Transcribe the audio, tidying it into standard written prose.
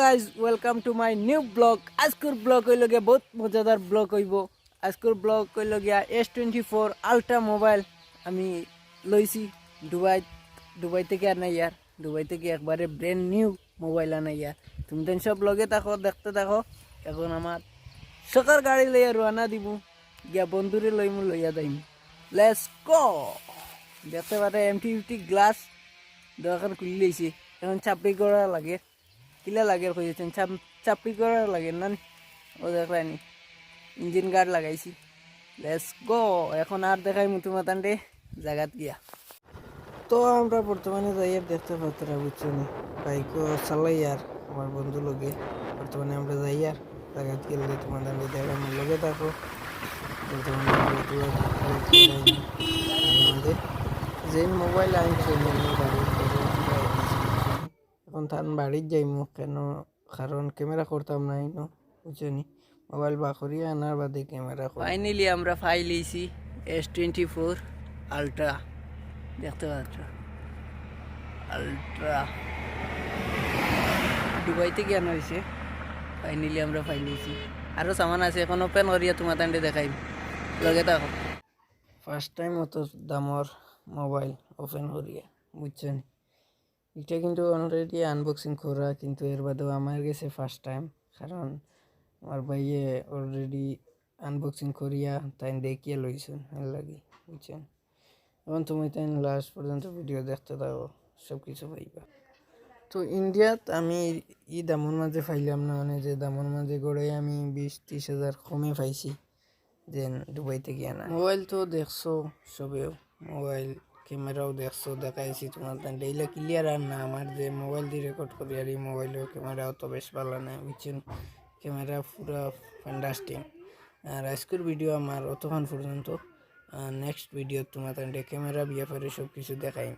Guys welcome to my new blog. আজকের blog হইল গিয়া বহুত মজাদার ব্লগ হইব। আজকের ব্লগ হইল গিয়া S24 আলট্রা মোবাইল আমি লইছি দুবাই থেকে আনা ইয়ার। দুবাই থেকে একবারে ব্র্যান্ড নিউ মোবাইল আনা ইয়ার। তুমি তো সব ব্লগে থাকো, দেখতে থাকো। এখন আমার সকার গাড়ি লইয়া রওনা দিব, গিয়া বন্ধুরে লইয়া যাইম। Let's go. দেখতে পারে MT50 গ্লাস দোকান খুলি লইছি। এখন চাপড়ি করা লাগে, কিলা লাগে কইছেন চাপড়ি করা লাগে না। ও দেখলানি ইঞ্জিন গার্ড লাগাইছি। Let's go. এখন আর দেখাই মুতুমাতান্ডে জায়গাত গিয়া। তো আমরা বর্তমানে যাইয়ার দেখতে পাত্রা বুঝছেন, বাইকও চালাই আর আমার বন্ধু লগে। বর্তমানে আমরা যাইয়ার জায়গাত গেলে তোমাদের দেখাই লগে থাকো। বর্তমানে আমাদের যে মোবাইল আনছে এখন তার বাড়ির যাইমু কেন, কারণ ক্যামেরা করতাম না ইনো বুঝছনি। মোবাইল বাকরি আনার বাদে ক্যামেরা ফাইনালি আমরা ফাইল লইছি S24 আলট্রা। দেখতে পাচ্ছ আলট্রা দুবাই থেকে আনা হয়েছে। ফাইনালি আমরা ফাইল লইছি, আরও সামান আছে এখন ওপেন করিয়া তোমার তান্ডে দেখাইম, লগে থাকো। ফার্স্ট টাইম অত দামর মোবাইল ওপেন করিয়া বুঝছেন। এটা কিন্তু অলরেডি আনবক্সিং করা, কিন্তু এর বাদেও আমার কাছে ফার্স্ট টাইম, কারণ আমার ভাইয়ে অলরেডি আনবক্সিং করিয়া তাই দেখিয়ে লইছেন এর লাগে বুঝছেন। এখন তুমি তাই লাস্ট পর্যন্ত ভিডিও দেখতে থাকো, সব কিছু পাইবা। তো ইন্ডিয়াত আমি দামর মাঝে পাইলাম না, মানে যে দামর মাঝে গড়ে আমি 20-30 হাজার কমে পাইছি দেন দুবাই থেকে আনা মোবাইল। তো দেখছো সবেও মোবাইল ক্যামেরাও দেখছো, দেখাইছি তোমার ডেইলা ক্লিয়ার আর না। আমার যে মোবাইল দিয়ে রেকর্ড করি আর এই মোবাইলের ক্যামেরাও তো বেশ ভালো না বুঝছেন। ক্যামেরা পুরো ফ্যান্টাস্টিক। আর আজকের ভিডিও আমার অতক্ষণ পর্যন্ত। নেক্সট ভিডিও তোমার ক্যামেরা ব্যাপারে সব কিছু দেখাই।